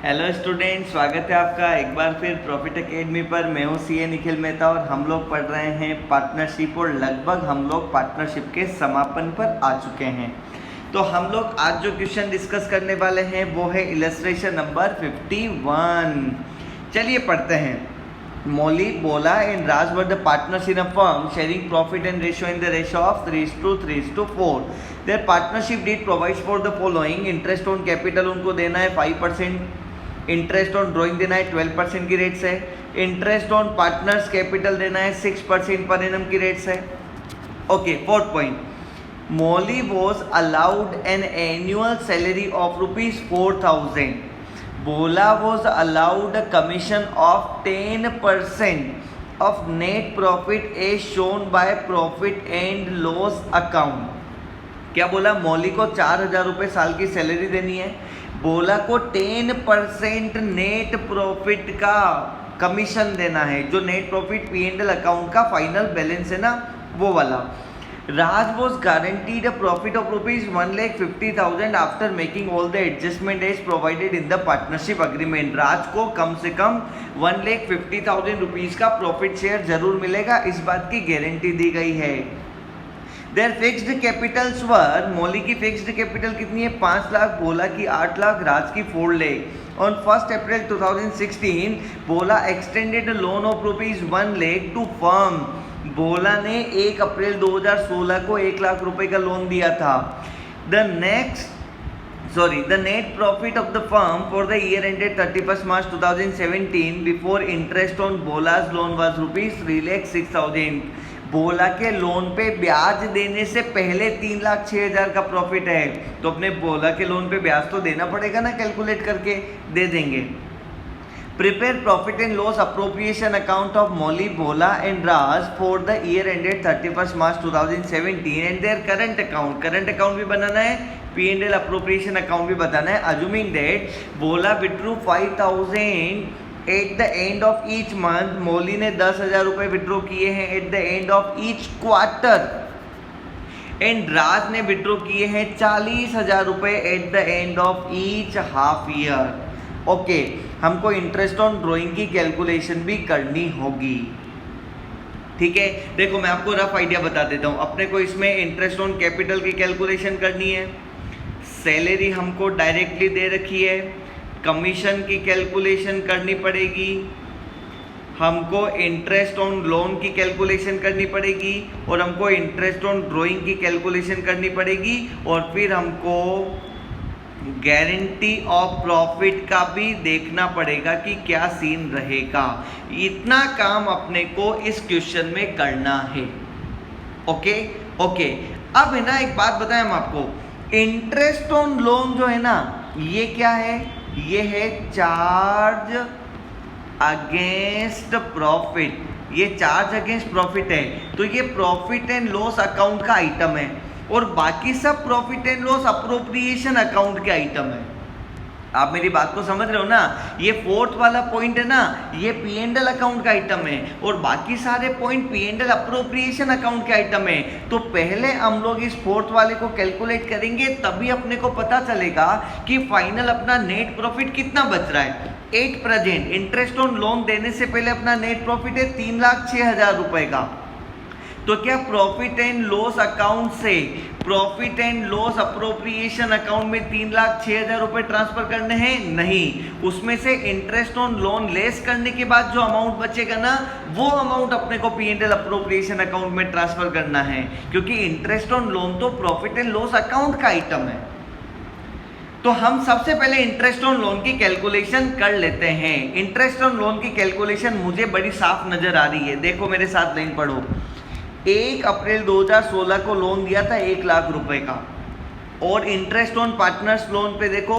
Hello student, स्वागत है आपका एक बार फिर प्रॉफिट एकेडमी पर। मैं हूँ सीए निखिल मेहता और हम लोग पढ़ रहे हैं पार्टनरशिप और लगभग हम लोग पार्टनरशिप के समापन पर आ चुके हैं। तो हम लोग आज जो क्वेश्चन डिस्कस करने वाले हैं वो है इलस्ट्रेशन नंबर 51। चलिए पढ़ते हैं। Molly, Bola and Raj were the partners in a firm sharing profit and ratio in the ratio of 3:4. Their partnership deed provides for the following: interest on capital उनको देना है 5%, इंटरेस्ट ऑन ड्रॉइंग देना है 12% की rate से, interest on partners capital देना है 6% per annum की रेट से। Okay, fourth point, Molly was allowed an annual salary of ₹4,000. Bola was allowed a commission of 10% of net profit as shown by profit and loss account. क्या बोला? मौली को 4,000 रुपये साल की सैलरी देनी है, बोला को 10% नेट प्रॉफिट का कमीशन देना है, जो नेट प्रॉफिट P&L अकाउंट का फाइनल बैलेंस है ना वो वाला। Raj was guaranteed a profit of ₹1,50,000 after making all the adjustment as provided in the partnership agreement. राज को कम से कम ₹1,50,000 का प्रॉफिट शेयर जरूर मिलेगा, इस बात की गारंटी दी गई है। Their fixed capitals were, मौली की फिक्स्ड कैपिटल कितनी है? 5 लाख, बोला की 8 लाख, राज की 4 लाख। On 1st April 2016, बोला extended a loan of ₹1 lakh to firm. बोला ने 1 अप्रैल 2016 को 1 लाख रुपए का लोन दिया था। The net profit of the firm for the year ended 31st March 2017 before interest on Bola's loan was ₹3,06,000. बोला के लोन पे ब्याज देने से पहले 3,06,000 का प्रॉफिट है, तो अपने बोला के लोन पे ब्याज तो देना पड़ेगा ना, कैलकुलेट करके दे देंगे। Prepare profit and loss appropriation account of Molly, Bola and Raj for the year ended 31st March 2017 and their current account भी बनाना है, P&L appropriation account भी बताना है। Assuming that Bola withdrew 5,000 at the end of each month, Molly ने 10,000 रुपये withdraw किए हैं at the end of each quarter and राज ने विड्रॉ किए हैं 40,000 रुपये at the end of each half year। Okay, हमको इंटरेस्ट ऑन ड्रॉइंग की कैलकुलेशन भी करनी होगी, ठीक है। देखो मैं आपको रफ आइडिया बता देता हूँ। अपने को इसमें इंटरेस्ट ऑन कैपिटल की कैलकुलेशन करनी है, सैलरी हमको डायरेक्टली दे रखी है, कमीशन की कैलकुलेशन करनी पड़ेगी, हमको इंटरेस्ट ऑन लोन की कैलकुलेशन करनी पड़ेगी और हमको इंटरेस्ट ऑन ड्रॉइंग की कैलकुलेशन करनी पड़ेगी और फिर हमको गारंटी ऑफ प्रॉफिट का भी देखना पड़ेगा कि क्या सीन रहेगा। इतना काम अपने को इस क्वेश्चन में करना है। ओके, अब है ना एक बात बताएं हम आपको, इंटरेस्ट ऑन लोन जो है ना ये क्या है? ये है चार्ज अगेंस्ट प्रॉफिट। ये चार्ज अगेंस्ट प्रॉफिट है, तो ये प्रॉफिट एंड लॉस अकाउंट का आइटम है और बाकी सब profit and loss appropriation account के आइटम है। आप मेरी बात को समझ रहे हो ना? ये फोर्थ वाला पॉइंट है ना, ये P&L अकाउंट का आइटम है और बाकी सारे पॉइंट P&L अप्रोप्रिएशन अकाउंट के आइटम है। तो पहले हम लोग इस फोर्थ वाले को कैलकुलेट करेंगे, तभी अपने को पता चलेगा कि फाइनल अपना नेट प्रॉफिट कितना बच रहा है। At present interest on loan देने से पहले अपना नेट प्रॉफिट है 3,06,000 रुपए का। तो क्या प्रॉफिट एंड लॉस अकाउंट से profit and loss appropriation account में 3,06,000 रुपए ट्रांसफर करने हैं? नहीं, उसमें से इंटरेस्ट ऑन लोन लेस करने के बाद जो अमाउंट बचेगा ना वो अमाउंट अपने को P&L अप्रोप्रिएशन अकाउंट में ट्रांसफर करना है, क्योंकि इंटरेस्ट ऑन लोन तो प्रॉफिट एंड लॉस अकाउंट का आइटम है। तो हम सबसे पहले इंटरेस्ट ऑन लोन की कैलकुलेशन कर लेते हैं। इंटरेस्ट ऑन लोन की कैलकुलेशन मुझे बड़ी साफ नजर आ रही है, देखो मेरे साथ लाइन पढ़ो। 1 अप्रैल 2016 को लोन दिया था 1 लाख रुपए का और इंटरेस्ट ऑन पार्टनर्स लोन पे देखो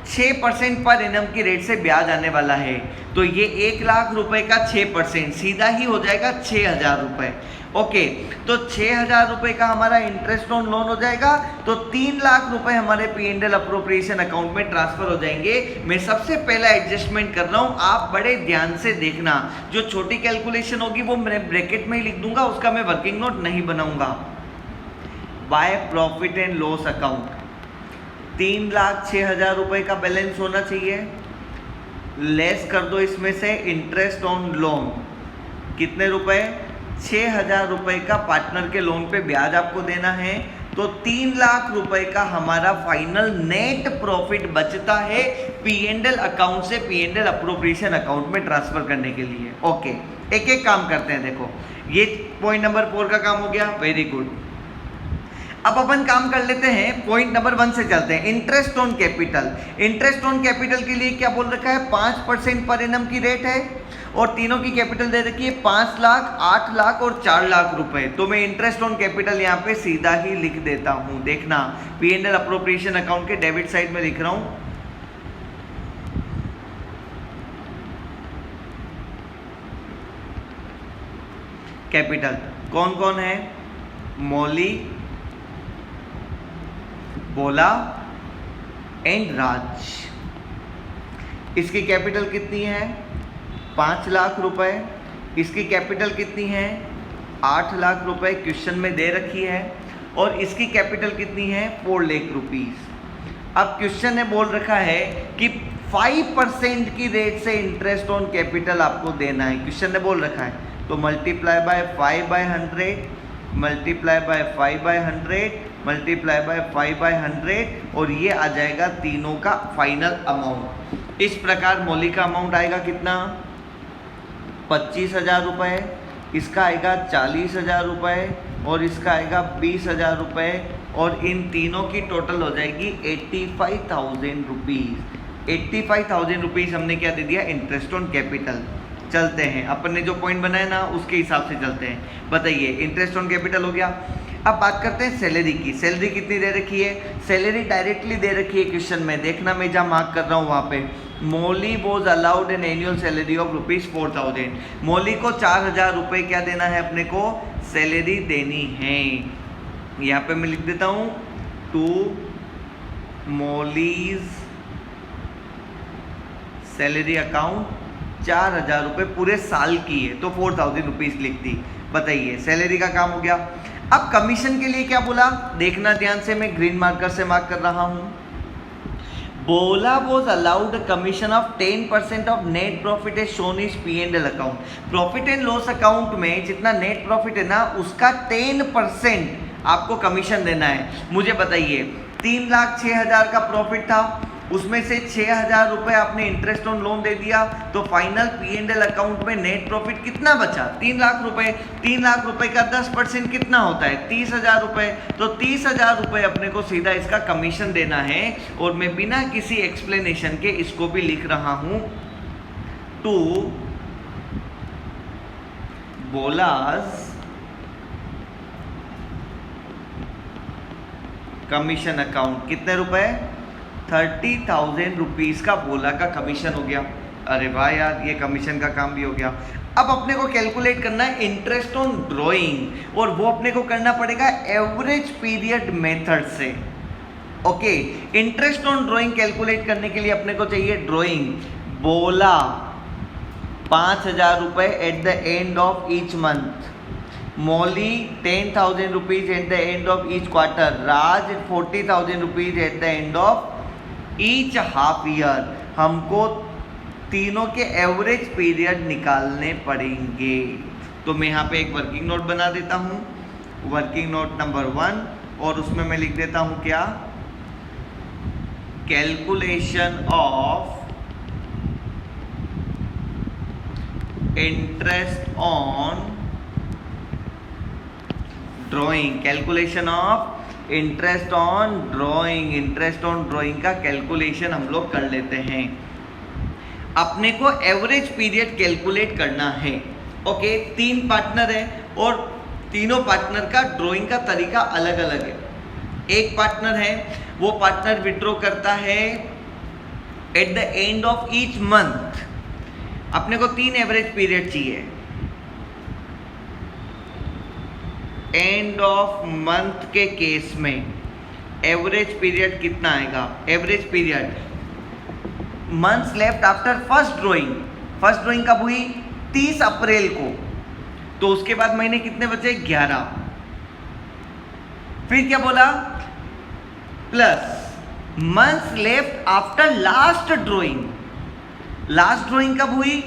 6% पर एनम की रेट से ब्याज आने वाला है, तो ये 1 लाख रुपए का 6% सीधा ही हो जाएगा 6,000 रुपए। ओके, तो 6,000 रुपए का हमारा इंटरेस्ट ऑन लोन हो जाएगा, तो 3 लाख रुपए हमारे P&L अप्रोप्रिएशन अकाउंट में ट्रांसफर हो जाएंगे। मैं सबसे पहला एडजस्टमेंट कर रहा हूं, आप बड़े ध्यान से देखना। जो छोटी कैलकुलेशन होगी वो मैं ब्रैकेट में ही लिख दूंगा, उसका मैं वर्किंग नोट नहीं बनाऊंगा। By profit and loss account 3,06,000 रुपए का बैलेंस होना चाहिए। लेस कर दो इसमें से इंटरेस्ट ऑन लोन, कितने रुपए, 6,000 रुपए का पार्टनर के लोन पे ब्याज आपको देना है, तो 3 लाख रुपए का हमारा फाइनल नेट प्रॉफिट बचता है P&L अकाउंट से P&L अप्रोप्रिएशन अकाउंट में ट्रांसफर करने के लिए। ओके, एक एक काम करते हैं। देखो ये पॉइंट नंबर 4 का काम हो गया, वेरी गुड। अब अपन काम कर लेते हैं, पॉइंट नंबर 1 से चलते हैं, interest on capital. Interest on capital के लिए क्या बोल रखा है, 5% पर एनम की रेट है और तीनों की कैपिटल दे रखी है 5 लाख, 8 लाख और 4 लाख रुपए। तो मैं इंटरेस्ट ऑन कैपिटल यहाँ पे सीधा ही लिख देता हूं। देखना P&L अप्रोप्रिएशन अकाउंट के डेबिट साइड में लिख रहा हूं, कैपिटल कौन कौन है, मौली, बोला एंड राज। इसकी कैपिटल कितनी है, 5 लाख रुपए। इसकी कैपिटल कितनी है, 8 लाख रुपए क्वेश्चन में दे रखी है। और इसकी कैपिटल कितनी है, 4 लाख रुपीस। अब क्वेश्चन ने बोल रखा है कि 5% की रेट से इंटरेस्ट ऑन कैपिटल आपको देना है, क्वेश्चन ने बोल रखा है। तो multiply by 5/100, multiply by 5/100, multiply by 5/100 और ये आ जाएगा तीनों का फाइनल अमाउंट। इस प्रकार मौलिक का अमाउंट आएगा कितना, 25,000 रुपये, इसका आएगा 40,000 रुपये और इसका आएगा 20,000 रुपये और इन तीनों की टोटल हो जाएगी 85,000 रुपीज़। 85,000 रुपीज़ हमने क्या दे दिया, इंटरेस्ट ऑन कैपिटल। चलते हैं, अपन ने जो पॉइंट बनाया ना उसके हिसाब से चलते हैं। बताइए, इंटरेस्ट ऑन कैपिटल हो गया। अब बात करते हैं सैलरी की। सैलरी कितनी दे रखी है, सैलरी डायरेक्टली दे रखी है क्वेश्चन में। देखना मैं जहाँ मार्क कर रहा हूँ वहाँ पे, Mouli was allowed an annual salary of ₹4,000। Mouli को 4,000 रुपये क्या देना है, अपने को सैलरी देनी है। यहाँ पे मैं लिख देता हूँ, टू मौलीज सैलरी अकाउंट 4,000 रुपये पूरे साल की है, तो 4,000 रुपीज़ लिख दी। बताइए, सैलरी का काम हो गया। अब कमीशन के लिए क्या बोला, देखना ध्यान से, मैं ग्रीन मार्कर से मार्क कर रहा हूं। Bola was allowed commission of 10% of net profit है shown is P&L account. Profit and loss account में जितना नेट प्रॉफिट है ना, उसका 10% आपको कमीशन देना है। मुझे बताइए, 3,06,000 का प्रॉफिट था, उसमें से 6,000 रुपये आपने इंटरेस्ट ऑन लोन दे दिया, तो फाइनल P&L अकाउंट में नेट प्रॉफिट कितना बचा, 3 लाख रुपए। 3 लाख रुपए का 10% कितना होता है, 30,000 रुपये। तो 30,000 रुपये अपने को सीधा इसका कमीशन देना है। और मैं बिना किसी एक्सप्लेनेशन के इसको भी लिख रहा हूं, टू बोलास कमीशन अकाउंट। कितने रुपए, 30,000 रुपीज़ का बोला का कमीशन हो गया। अरे वाह यार, ये कमीशन का काम भी हो गया। अब अपने को कैलकुलेट करना है इंटरेस्ट ऑन ड्राइंग, और वो अपने को करना पड़ेगा एवरेज पीरियड मेथड से। Okay, interest on drawing calculate करने के लिए अपने को चाहिए ड्राइंग। बोला 5,000 रुपये at the end of each month, Mauli 10,000 rupees at the end of each quarter, Raj 40,000 rupees at the end of each half year. हमको तीनों के एवरेज पीरियड निकालने पड़ेंगे। तो मैं यहाँ पे एक वर्किंग नोट बना देता हूँ, वर्किंग नोट नंबर 1, और उसमें मैं लिख देता हूँ क्या, calculation of interest on drawing. Calculation of interest on drawing, interest on drawing का कैलकुलेशन हम लोग कर लेते हैं। अपने को एवरेज पीरियड कैलकुलेट करना है। ओके, 3 पार्टनर है और तीनों पार्टनर का ड्राइंग का तरीका अलग अलग है। एक पार्टनर है, वो पार्टनर विड्रॉ करता है eight the end of each month. अपने को 3 एवरेज पीरियड चाहिए। एंड ऑफ मंथ के केस में एवरेज पीरियड कितना आएगा, average period months left after first drawing. First drawing कब हुई, 30 अप्रैल को, तो उसके बाद महीने कितने बचे, 11। फिर क्या बोला, plus months left after last drawing. Last drawing कब हुई?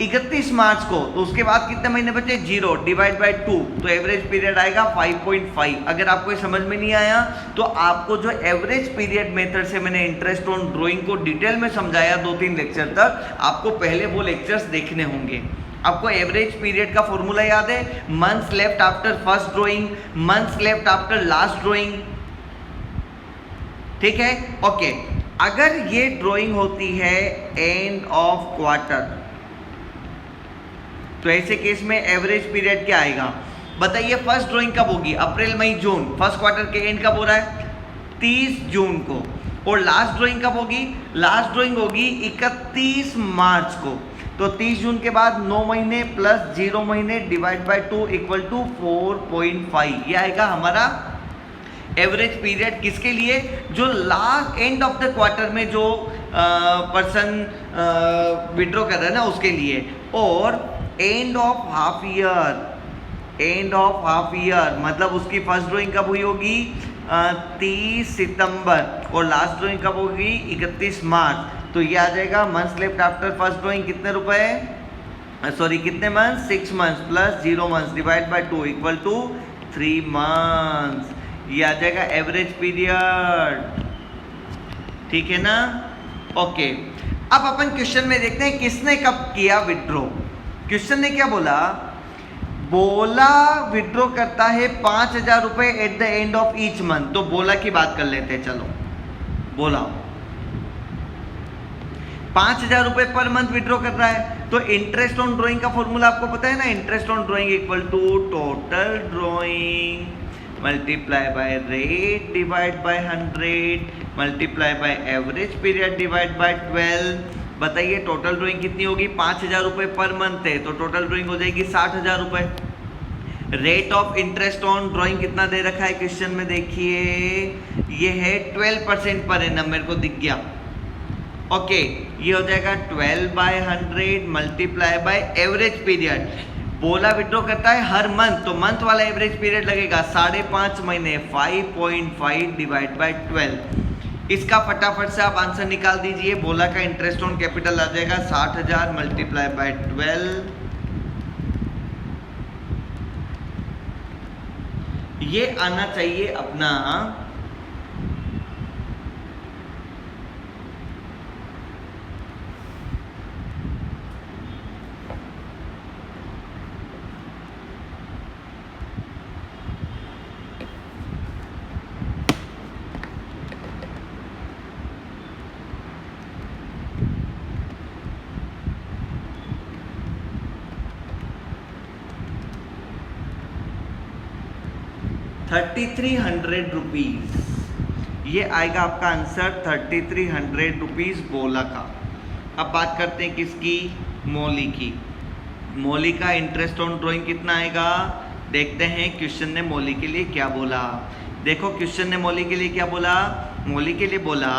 31 मार्च को, तो उसके बाद कितने महीने बचे? 0 डिवाइड बाय 2, तो एवरेज पीरियड आएगा 5.5। अगर आपको ये समझ में नहीं आया तो आपको जो एवरेज पीरियड मेथड से मैंने इंटरेस्ट ऑन ड्राइंग को डिटेल में समझाया 2-3 लेक्चर तक, आपको पहले वो लेक्चर्स देखने होंगे। आपको एवरेज पीरियड का फॉर्मूला याद है? Months left after first drawing, months left after last drawing, ठीक है? ओके, अगर ये ड्राइंग होती है एंड ऑफ क्वार्टर, तो ऐसे केस में एवरेज पीरियड क्या आएगा? बताइए, फर्स्ट ड्राइंग कब होगी? अप्रैल मई जून, फर्स्ट क्वार्टर के एंड कब हो रहा है? 30 जून को। और लास्ट ड्राइंग कब होगी? लास्ट ड्राइंग होगी 31 मार्च को। तो 30 जून के बाद 9 महीने प्लस 0 महीने डिवाइड बाय 2 इक्वल टू 4.5। ये आएगा हमारा एवरेज पीरियड। किसके लिए? जो last end of the quarter में जो पर्सन विड्रॉ कर रहा है ना, उसके लिए। और end of half year, end of half year मतलब उसकी फर्स्ट ड्राइंग कब हुई होगी? 30 सितंबर, और लास्ट ड्राइंग कब होगी? 31 मार्च। तो ये आ जाएगा months left after first drawing कितने रुपए, सॉरी कितने months? 6 months plus 0 months divide by 2 equal to 3 months. ये आ जाएगा एवरेज पीरियड, ठीक है ना? ओके, अब अपन क्वेश्चन में देखते हैं किसने कब किया विड्रॉ। क्वेश्चन ने क्या बोला? बोला विड्रॉ करता है 5,000 रुपए eight the end of each month. तो बोला की बात कर लेते हैं, चलो। बोला 5,000 रुपए पर मंथ विड्रॉ कर रहा है, तो इंटरेस्ट ऑन ड्राइंग का फॉर्मूला आपको पता है ना? Interest on drawing equal to total drawing multiply by rate divide by 100 multiply by average period divide by 12। बताइए टोटल ड्राइंग कितनी होगी? 5,000 रुपए पर मंथ है, तो टोटल ड्राइंग हो जाएगी 60,000 रुपए। Rate of interest on drawing कितना दे रखा है क्वेश्चन में? देखिए ये है 12% पर एनम, मेरे को दिख गया। ओके, ये हो जाएगा 12 by 100 multiply by average period. बोला विड्रॉ करता है हर मंथ, तो मंथ वाला एवरेज पीरियड लगेगा 5.5 महीने, 5.5 डिवाइड बाय 12। इसका फटाफट से आप आंसर निकाल दीजिए। बोला का इंटरेस्ट ऑन कैपिटल आ जाएगा 60,000 मल्टीप्लाई बाय 12। ये आना चाहिए अपना 3,300 रुपीज़। ये आएगा आपका आंसर 3,300 रुपीज़ बोला का। अब बात करते हैं किसकी? मौली की। मौली का इंटरेस्ट ऑन ड्राइंग कितना आएगा? देखते हैं क्वेश्चन ने मौली के लिए क्या बोला। देखो क्वेश्चन ने मौली के लिए क्या बोला? मौली के लिए बोला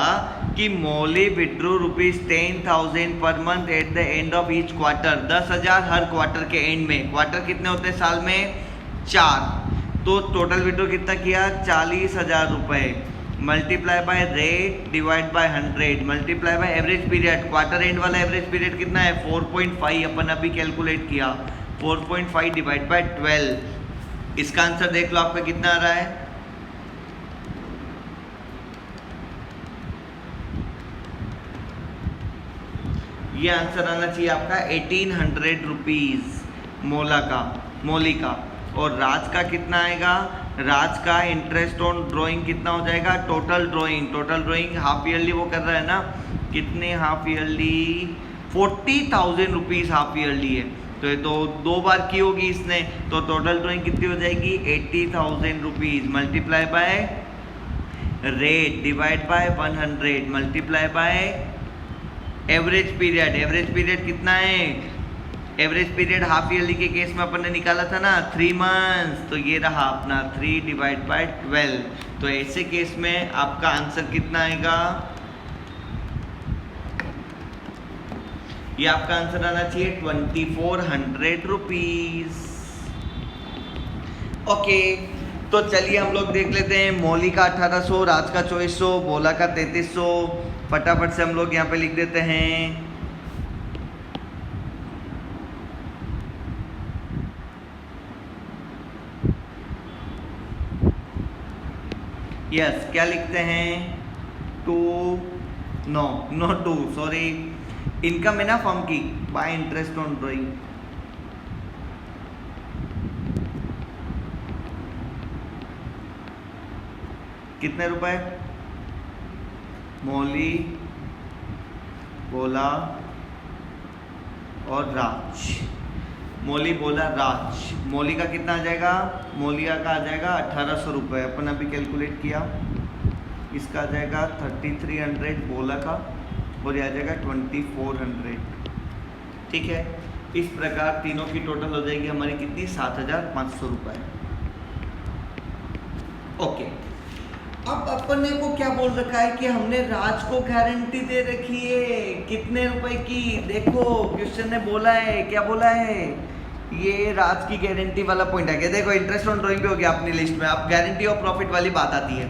कि मौली withdraw rupees 10,000 per month eight the end of each quarter. 10,000 her quarter के एंड में। क्वार्टर कितने होते हैं साल में? 4। तो टोटल विड्रॉ कितना किया? 40,000 रुपए multiply by rate divide by 100 multiply by average period. Quarter and वाला एवरेज पीरियड कितना है? 4.5 अपन अभी कैलकुलेट किया। 4.5 डिवाइड बाय 12। इसका आंसर देख लो आपका कितना आ रहा है? ये आंसर आना चाहिए आपका 1,800 रुपीज मौली का। और राज का कितना आएगा? राज का इंटरेस्ट ऑन ड्राइंग कितना हो जाएगा? टोटल ड्राइंग हाफ ईयरली वो कर रहा है ना, कितने half yearly? 40,000 rupees half yearly है, तो ये तो 2 बार की होगी इसने, तो टोटल ड्राइंग कितनी हो जाएगी? 80,000 rupees multiply by rate divide by 100 multiply by average period कितना है? एवरेज पीरियड हाफ ईयरली के केस में अपन ने निकाला था ना 3 मंथ्स, तो ये रहा अपना 3 डिवाइड बाय 12। तो ऐसे केस में आपका आंसर कितना आएगा? ये आपका आंसर आना चाहिए 2,400 रुपीज। ओके, तो चलिए हम लोग देख लेते हैं। मौली का 1,800, राज का 2,400, बोला का 3,300। फटाफट से हम लोग यहाँ पे लिख देते हैं यस, क्या लिखते हैं? Two, no two, sorry, income है ना फर्म की, बाय इंटरेस्ट ऑन ड्राइंग। कितने रुपए? मौली, बोला और राज। मौली, बोला, राज। मौली का कितना आ जाएगा? मौलिया का आ जाएगा 1800 रुपये, अपन अभी कैलकुलेट किया। इसका आ जाएगा 3300 बोला का, और ये आ जाएगा 2400। ठीक है, इस प्रकार तीनों की टोटल हो जाएगी हमारी कितनी? 7500 रुपये। ओके, अब अपन को क्या बोल रखा है कि हमने राज को गारंटी दे रखी है कितने रुपए की? देखो क्वेश्चन ने बोला है, क्या बोला है? ये राज की गारंटी वाला पॉइंट है। देखो इंटरेस्ट ऑन ड्राइंग पे हो गया अपनी लिस्ट में। अब गारंटी ऑफ प्रॉफिट वाली बात आती है,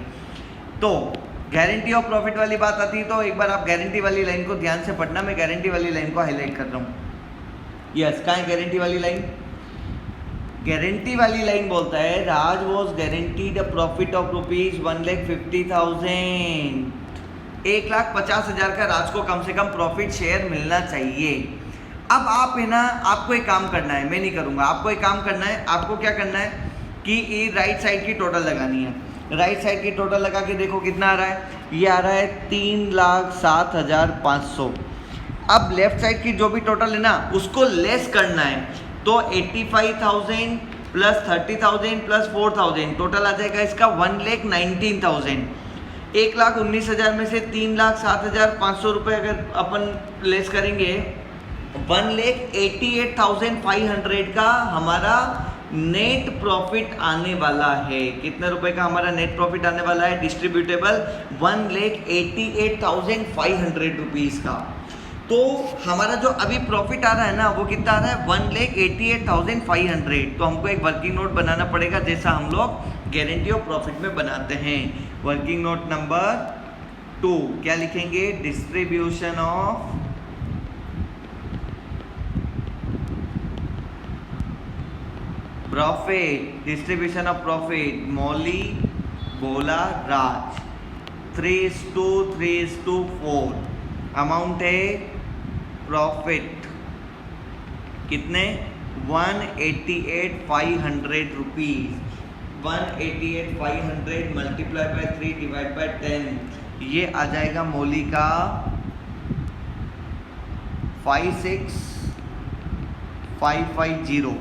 तो गारंटी ऑफ प्रॉफिट वाली बात आती है तो एक बार आप गारंटी वाली लाइन को ध्यान से पढ़ना। मैं गारंटी वाली लाइन को हाईलाइट कर रहा हूँ। यस, कहाँ है गारंटी वाली लाइन? गारंटी वाली लाइन बोलता है Raj was guaranteed a profit of rupees 1,50,000। 1,50,000 का राज को कम से कम प्रॉफिट शेयर मिलना चाहिए। अब आप है ना, आपको एक काम करना है, मैं नहीं करूंगा, आपको एक काम करना है। आपको क्या करना है कि राइट साइड की टोटल लगानी है। राइट साइड की टोटल लगा के देखो कितना आ रहा है। ये आ रहा है 3,07,500। अब लेफ्ट साइड की जो भी टोटल है ना उसको लेस करना है, तो 85,000 प्लस 30,000 प्लस 4,000 टोटल आ जाएगा इसका 1,19,000। 1,19,000 में से 3,07,500 रुपये अगर अपन लेस करेंगे, 1,88,500 का हमारा नेट प्रॉफिट आने वाला है। कितने रुपए का हमारा नेट प्रॉफिट आने वाला है? डिस्ट्रीब्यूटेबल 1,88,500 रुपीज़ का। तो हमारा जो अभी प्रॉफिट आ रहा है ना वो कितना आ रहा है? 1,88,500। तो हमको एक वर्किंग नोट बनाना पड़ेगा जैसा हम लोग गारंटी ऑफ प्रॉफिट में बनाते हैं। वर्किंग नोट नंबर 2 क्या लिखेंगे? Distribution of profit. Distribution of profit, Mouli, Bola, Raj. 3:3:4 amount है प्रॉफिट कितने? 188,500 rupees. 188,500 multiply by 3 divide by 10, ये आ जाएगा मौली का 56,550।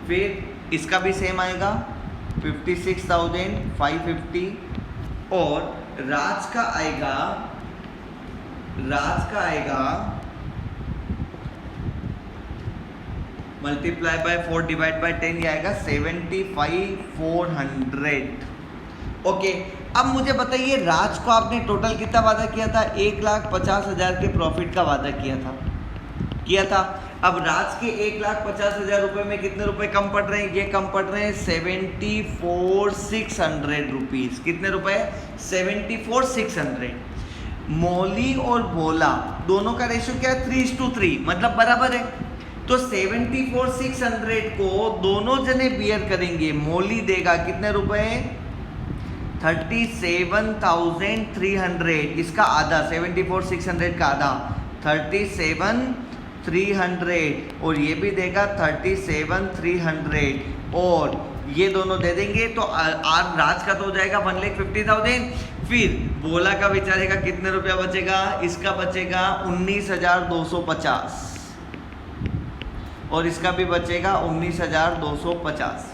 फिर इसका भी सेम आएगा 56,550, और राज का आएगा मल्टीप्लाई बाय 4 डिवाइड बाय 10, ये आएगा 75,400। ओके, अब मुझे बताइए राज को आपने टोटल कितना वादा किया था? 1,50,000 के प्रॉफिट का वादा किया था। अब राज के 1,50,000 रुपए में कितने रुपए कम पड़ रहे हैं? ये कम पड़ रहे हैं 74,600 रुपीज। कितने रुपए? 74,600। मौली और बोला दोनों का रेशियो क्या है? 3:3, मतलब बराबर है। तो 74,600 को दोनों जने बियर करेंगे। मौली देगा कितने रुपए? 37,300। इसका आधा 74,600 का आधा 37,300, और ये भी देगा 37,300, और ये दोनों दे देंगे तो राज का तो हो जाएगा 1,50,000। फिर बोला का बेचारे का कितने रुपया बचेगा? इसका बचेगा 19,250, और इसका भी बचेगा 19,250।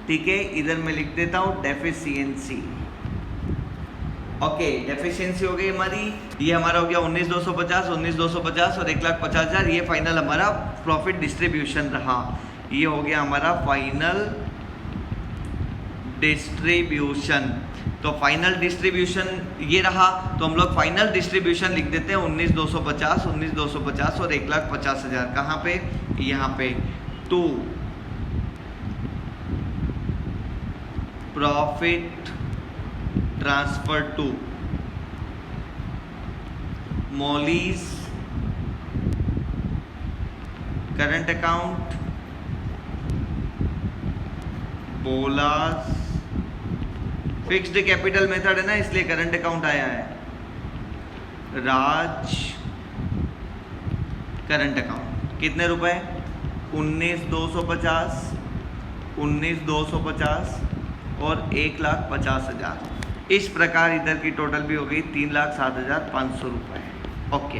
ठीक है, इधर मैं लिख देता हूँ डेफिशिएंसी। ओके, डेफिशिएंसी हो गई हमारी। ये हमारा हो गया 19,250, 19,250 और 1,50,000। ये फाइनल हमारा प्रॉफिट डिस्ट्रीब्यूशन रहा। ये हो गया हमारा फाइनल डिस्ट्रीब्यूशन। तो फाइनल डिस्ट्रीब्यूशन ये रहा, तो हम लोग फाइनल डिस्ट्रीब्यूशन लिख देते हैं 19,250, 19,250 और 1,50,000। कहाँ पे? यहाँ पे। To profit transfer to Mouli's current account, Bola's fixed capital method है ना, इसलिए करंट अकाउंट आया है। राज करंट अकाउंट कितने रुपए? 19,250, 19,250 और 1,50,000। इस प्रकार इधर की टोटल भी हो गई 3,07,500 रुपये। ओके,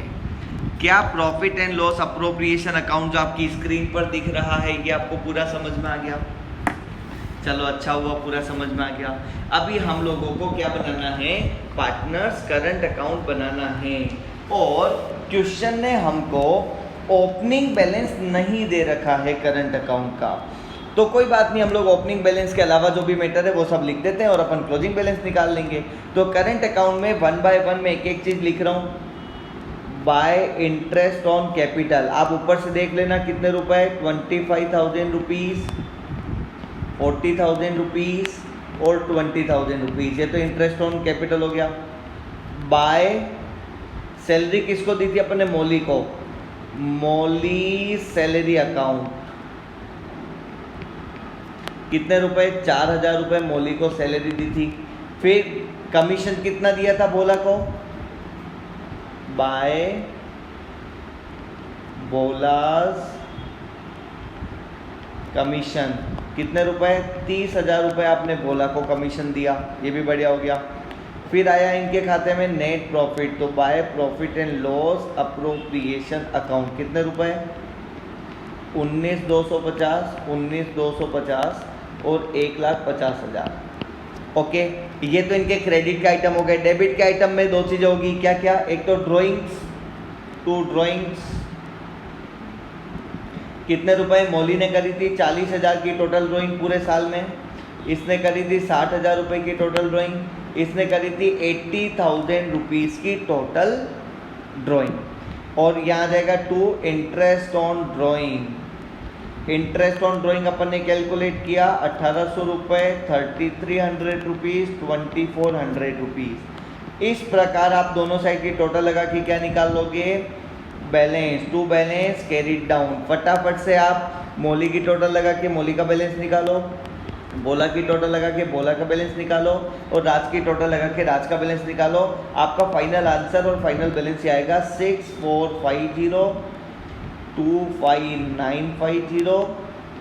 क्या profit and loss appropriation account जो आपकी स्क्रीन पर दिख रहा है ये आपको पूरा समझ में आ गया? चलो अच्छा हुआ, पूरा समझ में आ गया। अभी हम लोगों को क्या बनाना है? पार्टनर्स करंट अकाउंट बनाना है। और क्वेश्चन ने हमको ओपनिंग बैलेंस नहीं दे रखा है करंट अकाउंट का, तो कोई बात नहीं, हम लोग ओपनिंग बैलेंस के अलावा जो भी मैटर है वो सब लिख देते हैं और अपन क्लोजिंग बैलेंस निकाल लेंगे। तो करंट अकाउंट में 1 बाय 1 में एक एक चीज लिख रहा हूँ। बाय इंटरेस्ट ऑन कैपिटल, आप ऊपर से देख लेना कितने रुपए, 25,000 रुपीज़, 40,000 रुपीज़ और 20,000 रुपीज़, ये तो इंटरेस्ट ऑन कैपिटल हो गया। बाय सैलरी किसको दी थी अपन ने? मौली को, मौली सैलरी अकाउंट, कितने रुपए? 4,000 रुपये मौली को सैलरी दी थी। फिर कमीशन कितना दिया था बोला को? बाय बोलास कमीशन कितने रुपए? 30,000 रुपये आपने बोला को कमीशन दिया, ये भी बढ़िया हो गया। फिर आया इनके खाते में नेट प्रॉफिट, तो by profit and loss appropriation account कितने रुपए? 19,250, 19,250 और 1,50,000। ओके, ये तो इनके क्रेडिट के आइटम हो गए। डेबिट के आइटम में दो चीज़ें होगी, क्या क्या? एक तो ड्राइंग्स, 2 ड्राइंग्स, कितने रुपए मौली ने करी थी? 40,000 की टोटल ड्राइंग पूरे साल में। इसने करी थी 60,000 रुपये की टोटल ड्राइंग। इसने करी थी 80,000 रुपीज़ की टोटल ड्राइंग। और यहाँ जाएगा 2 interest on drawing. Interest on drawing अपन ने कैलकुलेट किया 1,800 रुपये, 3,300 रुपीज़, 2,400 रुपीज़। इस प्रकार आप दोनों साइड की टोटल लगा के क्या निकाल लोगे? Balance, to balance carried down. फटाफट से आप मौली की टोटल लगा के मौली का बैलेंस निकालो, बोला की टोटल लगा के बोला का बैलेंस निकालो और राज की टोटल लगा के राज का बैलेंस निकालो। आपका फाइनल आंसर और फाइनल बैलेंस ये आएगा 6,450, 2,5,950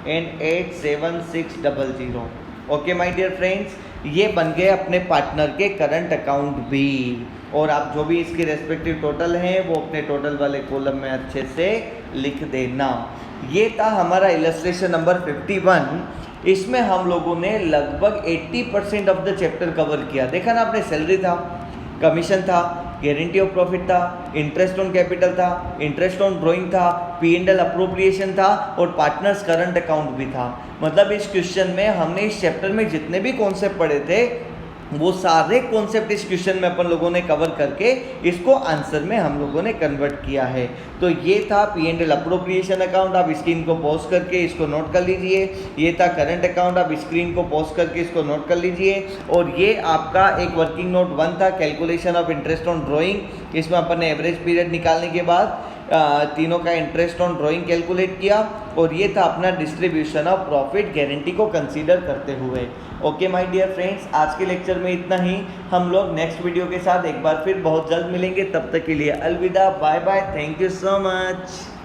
and 8,7,600। Okay my dear friends, ये बन गए अपने पार्टनर के करंट अकाउंट भी। और आप जो भी इसकी रेस्पेक्टिव टोटल हैं वो अपने टोटल वाले कॉलम में अच्छे से लिख देना। ये था हमारा इलस्ट्रेशन नंबर 51। इसमें हम लोगों ने लगभग 80% ऑफ द चैप्टर कवर किया। देखा ना आपने, सैलरी था, कमीशन था, गारंटी ऑफ प्रॉफिट था, इंटरेस्ट ऑन कैपिटल था, इंटरेस्ट ऑन ड्राइंग था, P&L अप्रोप्रिएशन था और पार्टनर्स करंट अकाउंट भी था। मतलब इस क्वेश्चन में हमने इस चैप्टर में जितने भी कॉन्सेप्ट पढ़े थे वो सारे कॉन्सेप्ट इस क्वेश्चन में अपन लोगों ने कवर करके इसको आंसर में हम लोगों ने कन्वर्ट किया है। तो ये था P&L अप्रोप्रिएशन अकाउंट, आप स्क्रीन को पॉज करके इसको नोट कर लीजिए। ये था करंट अकाउंट, आप स्क्रीन को पॉज करके इसको नोट कर लीजिए। और ये आपका एक वर्किंग नोट 1 था, calculation of interest on drawing. इसमें अपन ने एवरेज पीरियड निकालने के बाद तीनों का इंटरेस्ट ऑन ड्राइंग कैलकुलेट किया। और ये था अपना डिस्ट्रीब्यूशन ऑफ प्रॉफिट गारंटी को कंसीडर करते हुए। ओके माय डियर फ्रेंड्स, आज के लेक्चर में इतना ही। हम लोग नेक्स्ट वीडियो के साथ एक बार फिर बहुत जल्द मिलेंगे। तब तक के लिए अलविदा, bye bye, thank you so much.